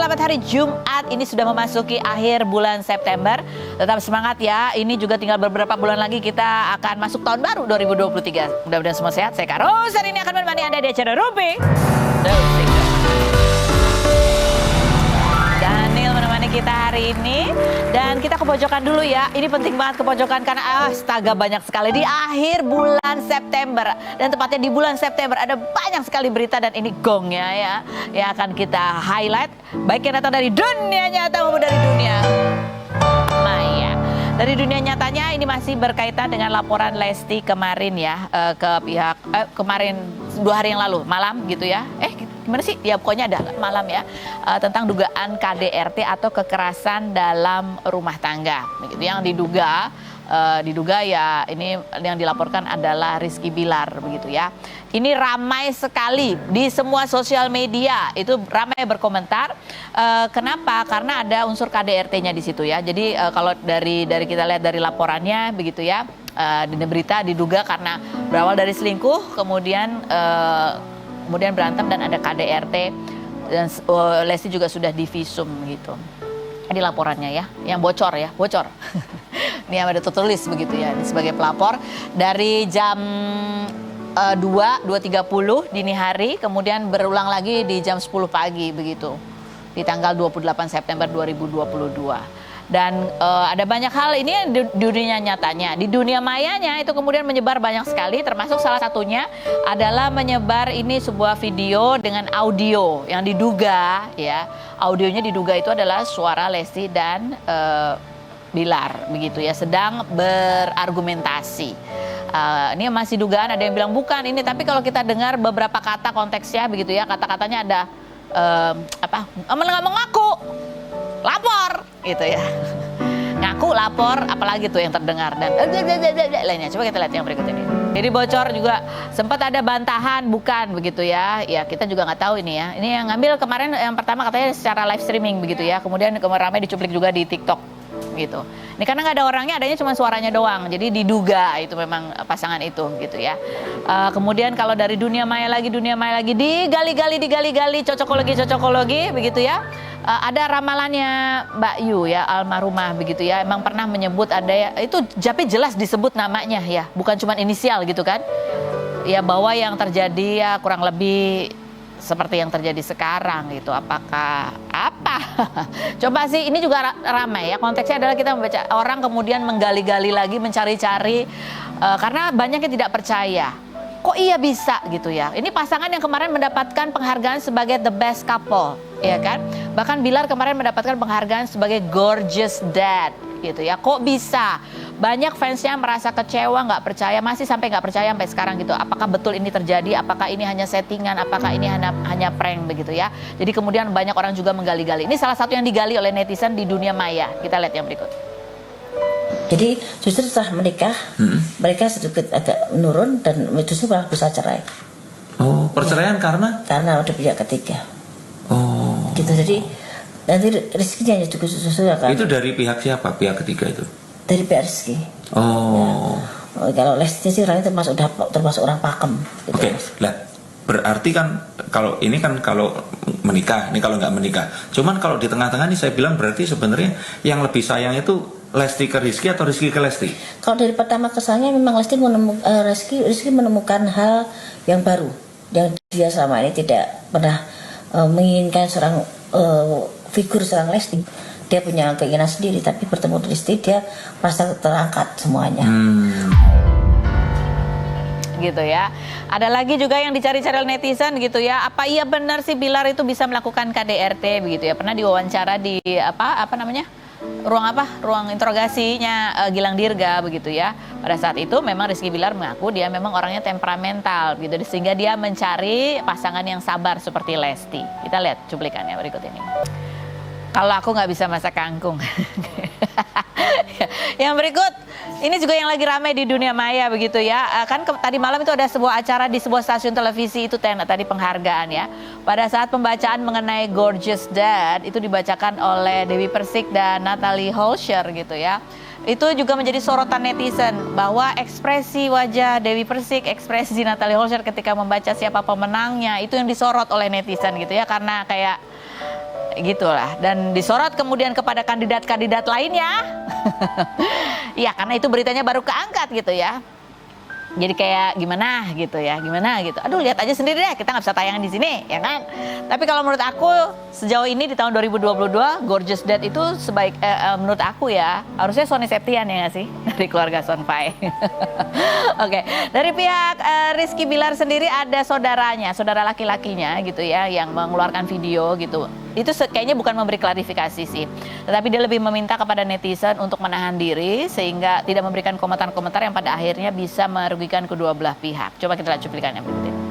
selamat hari Jumat. Ini sudah memasuki akhir bulan September. Tetap semangat ya. Ini juga tinggal beberapa bulan lagi kita akan masuk tahun baru 2023. Mudah-mudahan semua sehat. Saya Karus. Hari ini akan menemani Anda di acara Rumpi. Daniel menemani kita hari ini. Dan kita ke pojokan dulu ya. Ini penting banget ke pojokan karena astaga banyak sekali di akhir bulan September. Dan tepatnya di bulan September ada banyak sekali berita dan ini gongnya ya. Yang akan kita highlight. Baik yang datang dari dunia nyata maupun dari dunia maya. Dari dunia nyatanya ini masih berkaitan dengan laporan Lesti kemarin ya. Ke pihak, kemarin 2 hari yang lalu malam gitu ya. Gimana sih? Ya pokoknya ada malam ya. Tentang dugaan KDRT atau kekerasan dalam rumah tangga. Begitu yang diduga ya ini yang dilaporkan adalah Rizky Bilar begitu ya. Ini ramai sekali di semua sosial media itu ramai berkomentar. Kenapa? Karena ada unsur KDRT-nya di situ ya. Jadi kalau dari kita lihat dari laporannya begitu ya. Di berita diduga karena berawal dari selingkuh kemudian berantem dan ada KDRT dan Lesti juga sudah divisum gitu. Ini laporannya ya, yang bocor. Ini yang ada tertulis begitu ya, ini sebagai pelapor dari jam 2.30 dini hari, kemudian berulang lagi di jam 10 pagi begitu, di tanggal 28 September 2022. Dan ada banyak hal ini di dunia nyatanya. Di dunia mayanya itu kemudian menyebar banyak sekali, termasuk salah satunya adalah menyebar ini sebuah video dengan audio yang diduga ya. Audionya diduga itu adalah suara Lesti dan Bilar begitu ya, sedang berargumentasi. Ini masih dugaan, ada yang bilang bukan ini, tapi kalau kita dengar beberapa kata konteksnya begitu ya, kata-katanya ada mengaku lapor gitu ya, ngaku lapor, apalagi tuh yang terdengar dan lainnya. Coba kita lihat yang berikut ini. Jadi bocor juga sempat ada bantahan bukan begitu ya. Ya kita juga nggak tahu ini ya. Ini yang ngambil kemarin yang pertama katanya secara live streaming begitu ya. Kemudian ramai dicuplik juga di TikTok gitu. Ini karena nggak ada orangnya, adanya cuma suaranya doang. Jadi diduga itu memang pasangan itu gitu ya. Kemudian kalau dari dunia maya lagi digali cocokologi begitu ya. Ada ramalannya Mbak Yu ya, almarhumah begitu ya. Emang pernah menyebut ada ya, itu tapi jelas disebut namanya ya, bukan cuma inisial gitu kan. Ya bahwa yang terjadi ya kurang lebih seperti yang terjadi sekarang gitu. Apakah apa? Coba sih, ini juga ramai ya. Konteksnya adalah kita membaca orang kemudian menggali-gali lagi, mencari-cari karena banyak yang tidak percaya. Kok iya bisa gitu ya? Ini pasangan yang kemarin mendapatkan penghargaan sebagai the best couple, ya kan? Bahkan Bilar kemarin mendapatkan penghargaan sebagai gorgeous dad, gitu ya. Kok bisa? Banyak fansnya merasa kecewa, nggak percaya, masih sampai nggak percaya sampai sekarang gitu. Apakah betul ini terjadi? Apakah ini hanya settingan? Apakah ini hanya prank begitu ya? Jadi kemudian banyak orang juga menggali-gali. Ini salah satu yang digali oleh netizen di dunia maya. Kita lihat yang berikut. Jadi justru setelah menikah, mereka sedikit agak menurun dan justru malah bisa cerai. Oh, perceraian ya, karena ada pihak ketiga. Oh. Gitu, jadi nanti rezekinya juga justru akan. Itu dari pihak siapa? Pihak ketiga itu? Dari pihak Rizky. Oh. Ya. Kalau Lesti sih orangnya termasuk orang pakem. Gitu. Oke, lah berarti kan kalau menikah, ini kalau nggak menikah. Cuman kalau di tengah-tengah ini saya bilang berarti sebenarnya yang lebih sayang itu Lesti ke Rizky atau Rizky ke Lesti? Kalau dari pertama kesannya memang Lesti Rizky menemukan hal yang baru yang dia selama ini tidak pernah menginginkan seorang figur seorang Lesti. Dia punya keinginan sendiri, tapi bertemu Lesti dia merasa terangkat semuanya. Gitu ya. Ada lagi juga yang dicari-cari oleh netizen gitu ya. Apa iya benar sih Bilar itu bisa melakukan KDRT begitu ya? Pernah diwawancara di ruang interogasinya Gilang Dirga begitu ya. Pada saat itu memang Rizky Bilar mengaku dia memang orangnya temperamental gitu, sehingga dia mencari pasangan yang sabar seperti Lesti. Kita lihat cuplikannya berikut ini. Kalau aku nggak bisa masak kangkung. Yang berikut, ini juga yang lagi ramai di dunia maya begitu ya. Kan tadi malam itu ada sebuah acara di sebuah stasiun televisi itu tadi penghargaan ya. Pada saat pembacaan mengenai Gorgeous Dad itu dibacakan oleh Dewi Persik dan Natalie Holscher gitu ya. Itu juga menjadi sorotan netizen bahwa ekspresi wajah Dewi Persik, ekspresi Natalie Holscher ketika membaca siapa pemenangnya itu yang disorot oleh netizen gitu ya, karena kayak gitulah. Dan disorot kemudian kepada kandidat-kandidat lainnya. Ya karena itu beritanya baru keangkat gitu ya. Jadi kayak gimana gitu ya, gimana gitu. Aduh lihat aja sendiri deh, kita nggak bisa tayangin di sini, ya kan. Tapi kalau menurut aku sejauh ini di tahun 2022, Gorgeous Dad itu menurut aku ya harusnya Sony Septian ya nggak sih dari keluarga Sonpai. Oke, dari pihak Rizky Bilar sendiri ada saudaranya, saudara laki-lakinya gitu ya yang mengeluarkan video gitu. Itu kayaknya bukan memberi klarifikasi sih, tetapi dia lebih meminta kepada netizen untuk menahan diri sehingga tidak memberikan komentar-komentar yang pada akhirnya bisa merugikan kedua belah pihak. Coba kita lihat cuplikannya berikut ini.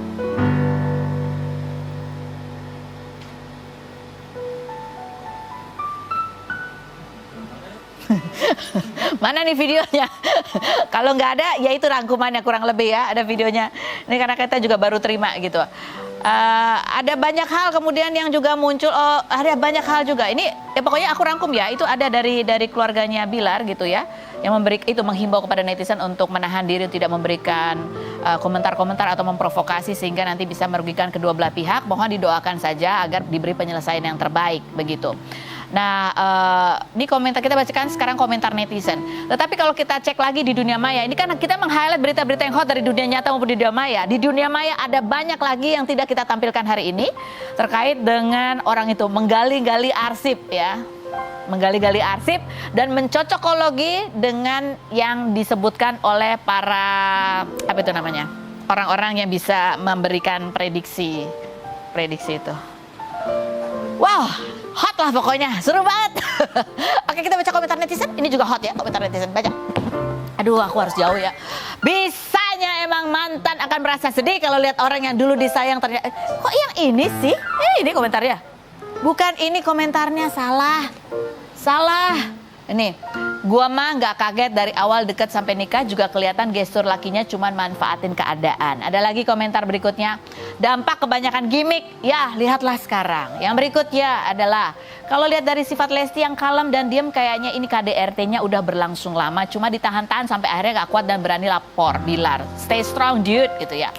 Mana nih videonya? Kalau nggak ada, ya itu rangkumannya kurang lebih ya, ada videonya. Ini karena kita juga baru terima gitu. Ada banyak hal kemudian yang juga muncul, ada banyak hal juga. Ini ya pokoknya aku rangkum ya, itu ada dari keluarganya Bilar gitu ya, yang menghimbau kepada netizen untuk menahan diri, tidak memberikan komentar-komentar atau memprovokasi sehingga nanti bisa merugikan kedua belah pihak. Mohon didoakan saja agar diberi penyelesaian yang terbaik begitu. Nah, ini komentar kita bacakan sekarang komentar netizen. Tetapi kalau kita cek lagi di dunia maya, ini kan kita meng-highlight berita-berita yang hot dari dunia nyata maupun di dunia maya. Di dunia maya ada banyak lagi yang tidak kita tampilkan hari ini terkait dengan orang itu menggali-gali arsip ya. Menggali-gali arsip dan mencocokologi dengan yang disebutkan oleh para apa itu namanya? Orang-orang yang bisa memberikan prediksi itu. Wow, hot lah pokoknya, seru banget. Oke, kita baca komentar netizen. Ini juga hot ya, komentar netizen. Baca. Aduh, aku harus jauh ya. Bisanya emang mantan akan merasa sedih kalau lihat orang yang dulu disayang ternyata. Kok yang ini sih? Ini komentarnya. Bukan ini komentarnya, salah. Ini, gua mah nggak kaget dari awal deket sampai nikah juga kelihatan gestur lakinya cuman manfaatin keadaan. Ada lagi komentar berikutnya, dampak kebanyakan gimmick. Ya, lihatlah sekarang. Yang berikutnya adalah, kalau lihat dari sifat Lesti yang kalem dan diem kayaknya ini KDRT-nya udah berlangsung lama. Cuma ditahan-tahan sampai akhirnya gak kuat dan berani lapor Bilar. Stay strong dude gitu ya.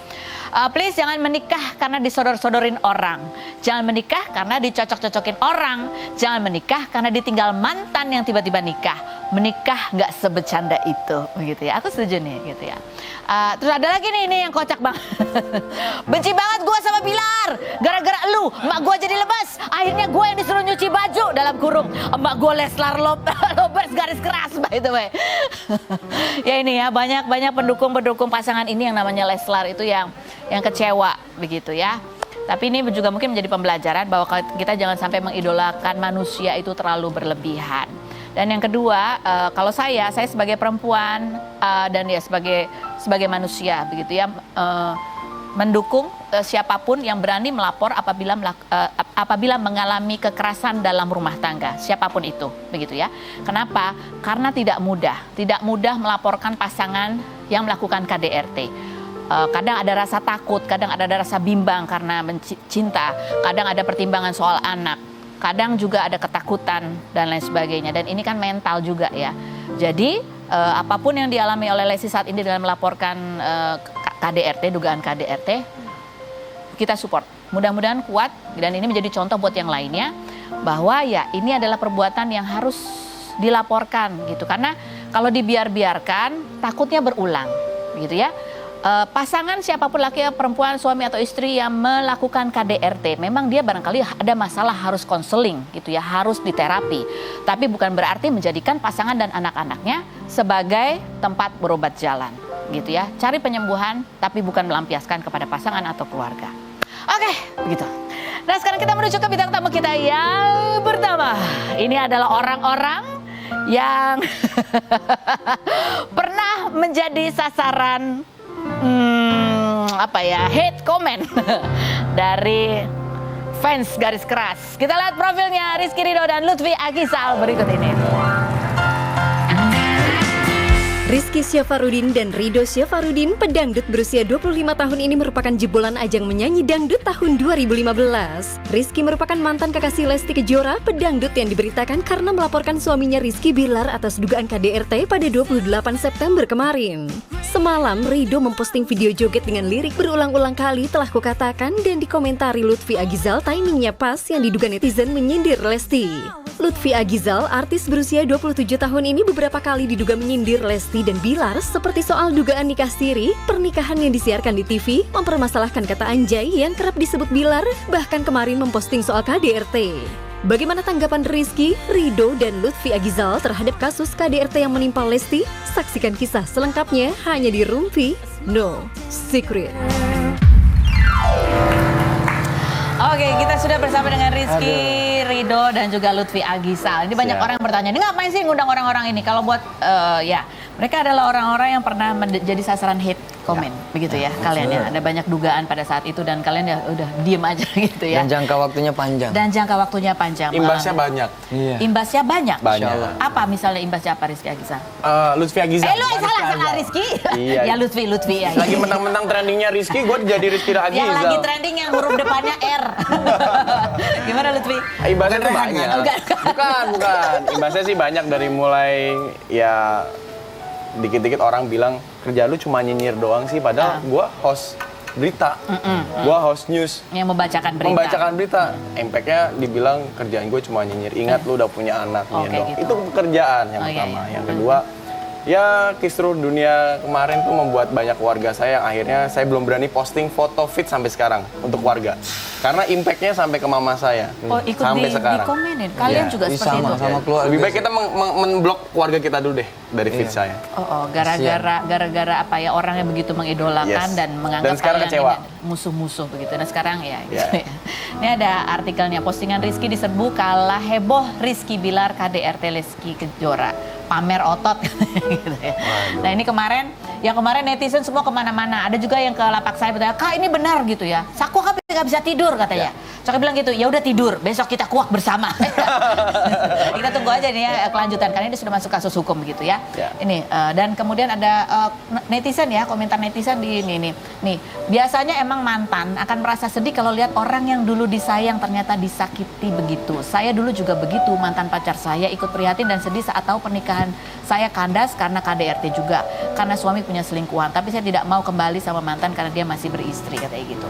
Please jangan menikah karena disodor-sodorin orang. Jangan menikah karena dicocok-cocokin orang. Jangan menikah karena ditinggal mantan yang tiba-tiba nikah. Menikah nggak sebecanda itu, begitu ya. Aku setuju nih, gitu ya. Terus ada lagi nih, ini yang kocak banget. Benci banget gue sama Bilar. Gara-gara lu, emak gue jadi lepas. Akhirnya gue yang disuruh nyuci baju dalam kurung. Emak gue Leslar Lobers garis keras, by the way. Ya ini ya, banyak pendukung pasangan ini yang namanya Leslar itu yang kecewa begitu ya. Tapi ini juga mungkin menjadi pembelajaran bahwa kita jangan sampai mengidolakan manusia itu terlalu berlebihan. Dan yang kedua, kalau saya sebagai perempuan dan ya sebagai manusia begitu ya, mendukung siapapun yang berani melapor apabila mengalami kekerasan dalam rumah tangga, siapapun itu begitu ya. Kenapa? Karena tidak mudah melaporkan pasangan yang melakukan KDRT. Kadang ada rasa takut, kadang ada rasa bimbang karena cinta, kadang ada pertimbangan soal anak, kadang juga ada ketakutan dan lain sebagainya. Dan ini kan mental juga ya. Jadi apapun yang dialami oleh Lesti saat ini dalam melaporkan KDRT, dugaan KDRT, kita support. Mudah-mudahan kuat dan ini menjadi contoh buat yang lainnya bahwa ya ini adalah perbuatan yang harus dilaporkan gitu. Karena kalau dibiarkan takutnya berulang gitu ya. Pasangan siapapun laki, perempuan, suami atau istri yang melakukan KDRT, memang dia barangkali ada masalah harus konseling gitu ya, harus diterapi. Tapi bukan berarti menjadikan pasangan dan anak-anaknya sebagai tempat berobat jalan gitu ya. Cari penyembuhan tapi bukan melampiaskan kepada pasangan atau keluarga. Oke, begitu. Nah sekarang kita menuju ke bintang tamu kita yang pertama. Ini adalah orang-orang yang pernah menjadi sasaran hate comment dari fans garis keras. Kita lihat profilnya Rizky Ridho dan Lutfi Akisal berikut ini. Rizky Syafarudin dan Rido Syafarudin, pedangdut berusia 25 tahun ini merupakan jebolan ajang menyanyi dangdut tahun 2015. Rizky merupakan mantan kekasih Lesti Kejora, pedangdut yang diberitakan karena melaporkan suaminya Rizky Bilar atas dugaan KDRT pada 28 September kemarin. Semalam, Rido memposting video joget dengan lirik berulang-ulang kali telah kukatakan dan dikomentari Lutfi Agizal timingnya pas yang diduga netizen menyindir Lesti. Lutfi Agizal, artis berusia 27 tahun ini beberapa kali diduga menyindir Lesti dan Bilar seperti soal dugaan nikah siri, pernikahan yang disiarkan di TV, mempermasalahkan kata anjay yang kerap disebut Bilar, bahkan kemarin memposting soal KDRT. Bagaimana tanggapan Rizky, Rido, dan Lutfi Agizal terhadap kasus KDRT yang menimpa Lesti? Saksikan kisah selengkapnya hanya di Rumpi No Secret. Oke, kita sudah bersama dengan Rizky, Rido, dan juga Lutfi Agizal. Ini banyak orang yang bertanya, ini ngapain sih ngundang orang-orang ini? Kalau buat, mereka adalah orang-orang yang pernah menjadi sasaran hate komen, begitu ya kalian ya. Ada banyak dugaan pada saat itu dan kalian ya udah diem aja gitu ya. Dan jangka waktunya panjang. Imbasnya banyak. Iya. Imbasnya banyak? Banyak. Apa misalnya imbasnya apa Rizky Agizal? Lutfi Agizal. Salah Rizky. Iya. Ya Lutfi ya. Lagi menang-menang trendingnya Rizky, gue jadi Rizky Agizal. Yang lagi trending yang huruf depannya R. Gimana Lutfi? Imbasnya tuh banyak. Bukan. Imbasnya sih banyak dari mulai ya dikit-dikit orang bilang kerja lu cuma nyinyir doang sih, padahal gue host berita, gue host news. Yang membacakan berita. Impact-nya dibilang kerjaan gue cuma nyinyir. Ingat lu udah punya anak nih dong. Gitu. Itu pekerjaan yang pertama. Yang kedua, ya kisruh dunia kemarin tuh membuat banyak warga saya yang akhirnya saya belum berani posting foto fit sampai sekarang untuk warga. Karena impact-nya sampai ke mama saya. Oh, ikut sampai sekarang. dikomenin. Kalian juga seperti itu. Sama keluarga. Lebih baik kita men-blok keluarga kita dulu deh dari feed saya. Gara-gara apa ya, orang yang begitu mengidolakan dan menganggap kalian ini musuh-musuh begitu. Dan sekarang ya gitu ya. Ini ada artikelnya, postingan Rizky diserbu kalah heboh Rizky Bilar KDRT Lesti Kejora, pamer otot gitu ya. Nah ini kemarin netizen semua kemana-mana. Ada juga yang ke lapak saya bertanya, Kak ini benar gitu ya, Saku kan nggak bisa tidur katanya. Saya bilang gitu, ya udah tidur, besok kita kuak bersama. Kita tunggu aja nih ya kelanjutan, karena ini sudah masuk kasus hukum gitu ya. Ini dan kemudian ada netizen ya, komentar netizen di ini nih. Biasanya emang mantan akan merasa sedih kalau lihat orang yang dulu disayang ternyata disakiti begitu. Saya dulu juga begitu, mantan pacar saya ikut prihatin dan sedih saat tahu pernikahan saya kandas karena KDRT juga, karena suami punya selingkuhan. Tapi saya tidak mau kembali sama mantan karena dia masih beristri, katanya gitu.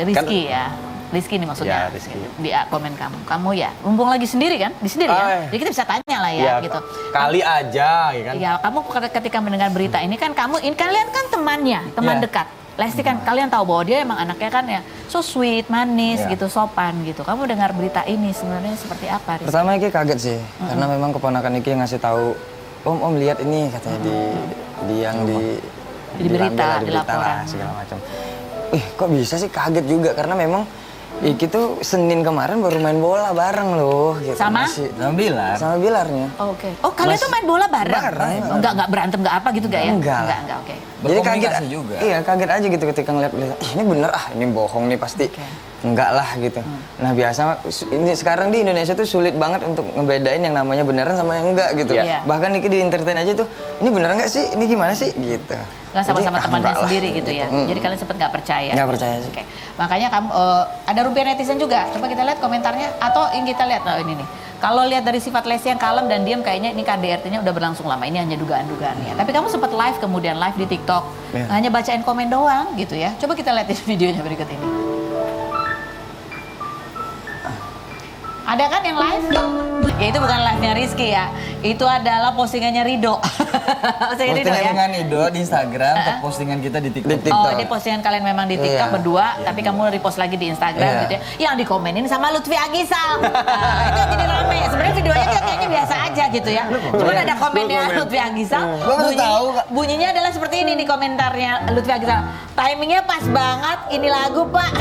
Rizky ya. Rizky ini maksudnya, di komen kamu ya, mumpung lagi sendiri kan, jadi kita bisa tanya lah ya, gitu. Kali aja, ya kan? Ya, kamu ketika mendengar berita ini kan kalian kan teman dekat. Lesti kan kalian tahu bahwa dia emang anaknya kan ya so sweet, manis gitu, sopan gitu. Kamu dengar berita ini sebenarnya seperti apa, Rizky? Pertama Iki kaget sih, karena memang keponakan Iki yang ngasih tahu, Om lihat ini katanya di berita, di laporan segala macam. Kok bisa sih, kaget juga karena memang Iki tuh Senin kemarin baru main bola bareng loh gitu. Sama Bilarnya. Oke. Oh, kalian tuh main bola bareng? Enggak berantem, enggak apa gitu enggak ya? Enggak, oke. Jadi kaget juga. Iya, kaget aja gitu ketika ngeliat ini bener ini bohong nih pasti. Enggak lah gitu. Nah, biasa ini sekarang di Indonesia tuh sulit banget untuk ngebedain yang namanya beneran sama yang enggak gitu. Bahkan Niki di entertain aja tuh, ini beneran enggak sih? Ini gimana sih? Gitu. Nggak sama-sama temannya sendiri gitu ya. Jadi kalian sempat nggak percaya. Nggak percaya sih. Oke. Makanya kamu ada rupiah netizen juga. Coba kita lihat komentarnya atau yang kita lihat ini nih. Kalau lihat dari sifat Lesti yang kalem dan diam, kayaknya ini KDRT-nya udah berlangsung lama. Ini hanya dugaan-dugaannya. Tapi kamu sempat live kemudian live di TikTok. Hanya bacain komen doang gitu ya. Coba kita lihat videonya berikut ini. Ada kan yang live? Ya itu bukan live-nya Rizky ya. Itu adalah postingannya Rido. Postingan Rido di Instagram, postingan kita di TikTok. Oh, ini postingan kalian memang di TikTok berdua, tapi kamu repost lagi di Instagram gitu ya. Yang dikomenin sama Lutfi Agizal. Itu jadi rame. Sebenarnya videonya kayaknya biasa aja gitu ya. Cuman ada komennya Lutfi Agizal. Bunyinya adalah seperti ini nih komentarnya Lutfi Agizal. Timingnya pas banget, ini lagu Pak.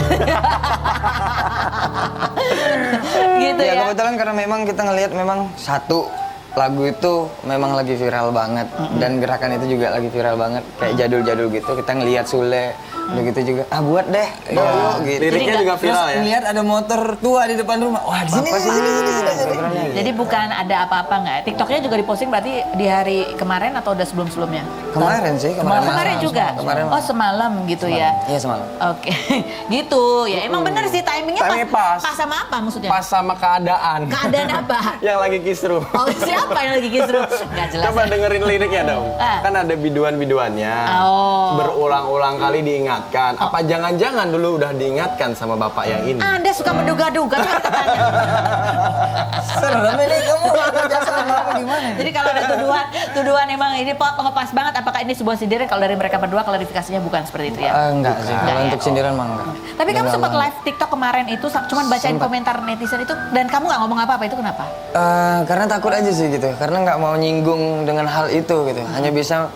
Gitu ya. Kebetulan karena memang kita ngelihat memang satu lagu itu memang lagi viral banget dan gerakan itu juga lagi viral banget, kayak jadul-jadul gitu. Kita ngelihat Sule Udah gitu juga, buat deh, yuk gitu. Liriknya juga viral ya. Lihat ada motor tua di depan rumah. Wah, di sini. Jadi bukan ada apa-apa nggak? TikToknya juga diposting berarti di hari kemarin atau udah sebelum-sebelumnya? Kemarin sih, Kemarin juga? Kemarin. Oh semalam gitu ya? Iya semalam. Oke, gitu ya. Emang bener sih timingnya Timingnya pas. Pas sama apa maksudnya? Pas sama keadaan. Keadaan apa? Yang lagi kisruh. Oh siapa yang lagi kisruh? Nggak jelas. Coba dengerin liriknya dong. Ah. Kan ada biduan-biduannya. Oh. Berulang-ulang kali diingatkan. Apa jangan-jangan dulu udah diingatkan sama bapak yang ini? Anda suka menduga-duga kan katanya. Serem ini kamu kerja sama apa gimana? Jadi kalau ada tuduhan emang ini ngepas banget. Apakah ini sebuah sindiran? Kalau dari mereka berdua klarifikasinya bukan seperti itu ya? Enggak sih, kalau Enggak ya? untuk sindiran mah enggak. Tapi kamu Enggak, sempat enggak. live TikTok kemarin itu cuman bacain komentar netizen itu dan kamu nggak ngomong apa-apa, itu kenapa? Karena takut aja sih gitu, karena nggak mau nyinggung dengan hal itu gitu. Hanya bisa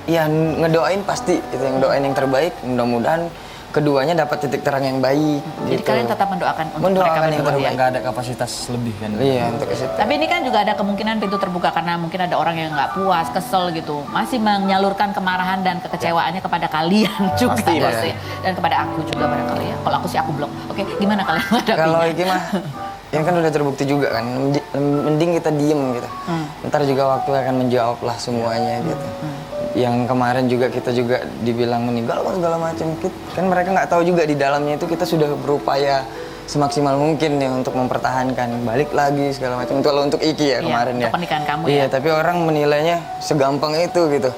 ya ngedoain pasti gitu, ngedoain yang terbaik. Mudah-mudahan keduanya dapat titik terang yang baik. Jadi gitu. kalian tetap mendoakan untuk Mendoakan mereka yang berdua terbaik. ya? Nggak ada kapasitas lebih kan? Iya untuk ke situ. Tapi ini kan juga ada kemungkinan pintu terbuka karena mungkin ada orang yang nggak puas, kesel gitu, masih menyalurkan kemarahan dan kekecewaannya kepada kalian juga Pasti. dan kepada aku juga barangkali ya. Kalau aku sih aku blok. Oke, gimana kalian menghadapinya? Kalau Iki mah yang kan udah terbukti juga kan, mending kita diem gitu. Ntar juga waktu akan menjawab lah semuanya gitu. Yang kemarin juga kita juga dibilang meninggal apa segala macam, kan mereka nggak tahu juga di dalamnya itu kita sudah berupaya semaksimal mungkin ya untuk mempertahankan, balik lagi segala macam. Kalau untuk Iki ya Iya, kemarin untuk ya. pernikahan kamu Iya, ya. tapi orang menilainya segampang itu gitu.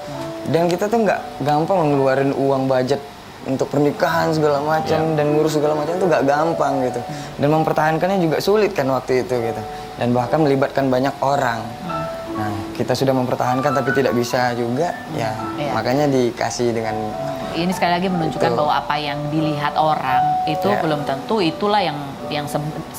Dan kita tuh nggak gampang ngeluarin uang budget untuk pernikahan segala macam dan ngurus segala macam itu nggak gampang gitu. Dan mempertahankannya juga sulit kan waktu itu gitu. Dan bahkan melibatkan banyak orang. Nah, kita sudah mempertahankan tapi tidak bisa juga, ya Iya. makanya dikasih dengan Ini sekali lagi menunjukkan Betul. bahwa apa yang dilihat orang itu Ya. belum tentu itulah yang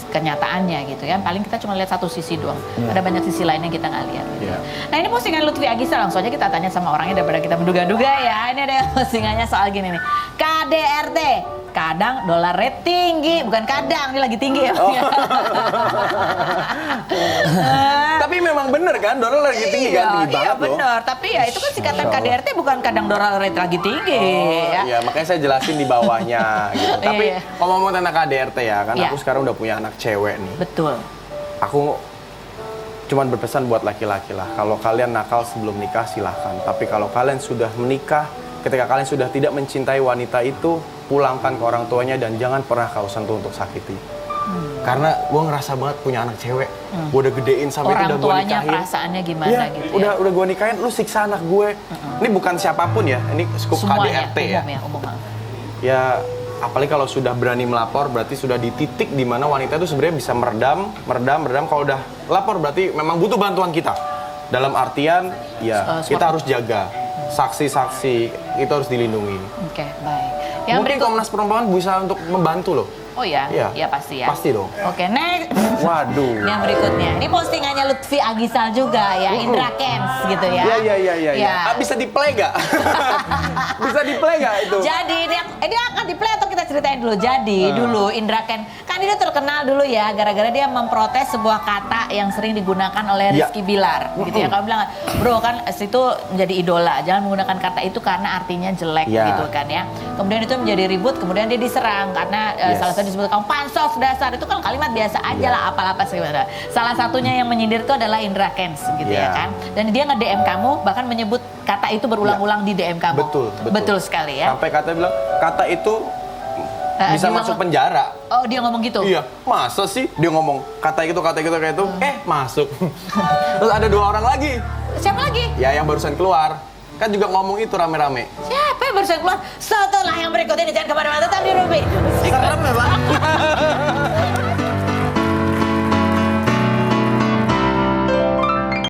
kenyataannya gitu ya. Paling kita cuma lihat satu sisi doang. Ada banyak sisi lain yang kita nggak lihat. Gitu. Iya. Nah ini postingan Lutfi Agisa, langsung aja kita tanya sama orangnya daripada kita menduga-duga ya. Ini ada postingannya soal gini nih. KDRT, kadang dolar rate tinggi, bukan kadang, ini lagi tinggi ya. Tapi memang bener kan, dolar lagi tinggi kan, tinggi Iya banget loh. benar, tapi ya itu kan singkatan KDRT, bukan kadang dolar rate lagi tinggi ya. Iya, makanya saya jelasin di bawahnya gitu. Tapi Iya. ngomong tentang KDRT ya, kan Iya. aku sekarang udah punya anak cewek nih. Betul. Aku cuman berpesan buat laki-laki lah, kalau kalian nakal sebelum nikah silahkan. Tapi kalau kalian sudah menikah, ketika kalian sudah tidak mencintai wanita itu, pulangkan ke orang tuanya dan jangan pernah kau sentuh untuk sakiti. Karena gue ngerasa banget punya anak cewek, gue udah gedein sampai itu Orang udah gue tuanya nikahin. perasaannya gimana Iya, gitu udah ya. gue nikahin, lu siksa anak gue. Ini bukan siapapun ya, ini skup Semuanya, KDRT ya. umum. Ya, apalagi kalau sudah berani melapor, berarti sudah di titik di mana wanita itu sebenarnya bisa meredam. Kalau udah lapor berarti memang butuh bantuan kita. Dalam artian, ya kita harus jaga saksi-saksi, itu harus dilindungi. Oke, baik. Yang Mungkin berikut, Komnas Perempuan bisa untuk membantu loh. oh ya, Iya. ya pasti ya. Pasti dong. Oke, next. Waduh. Yang berikutnya, ini postingannya Lutfi Agisal juga ya, Indra Kents gitu ya. Iya. Ya. Bisa di-play gak? Bisa di-play gak itu? Jadi ini akan di-play atau kita ceritain dulu. Jadi dulu Indra Kents kan dia terkenal dulu ya gara-gara dia memprotes sebuah kata yang sering digunakan oleh Ya. Rizky Bilar gitu ya. Kamu bilang, "Bro, kan itu menjadi idola. Jangan menggunakan kata itu karena artinya jelek Ya. gitu kan ya." Kemudian itu menjadi ribut, kemudian dia diserang karena Yes. salah satu disebut kamu pansos dasar. Itu kan kalimat biasa aja lah, apa-apa segala. Salah satunya yang menyindir itu adalah Indra Kents gitu ya Ya. kan. Dan dia nge-DM kamu bahkan menyebut kata itu berulang-ulang di DM kamu. Betul Sekali ya. Sampai kata bilang, kata itu bisa dia masuk ngomong- penjara. Oh, dia ngomong gitu? Iya, masa sih dia ngomong kata itu, masuk. Terus ada 2 orang lagi, Siapa lagi? ya yang barusan keluar, kan juga ngomong itu rame-rame. Siapa yang barusan keluar? Setelah yang berikut ini, jangan kemana-mana, tetap di Ruby. Serem ya, Bang?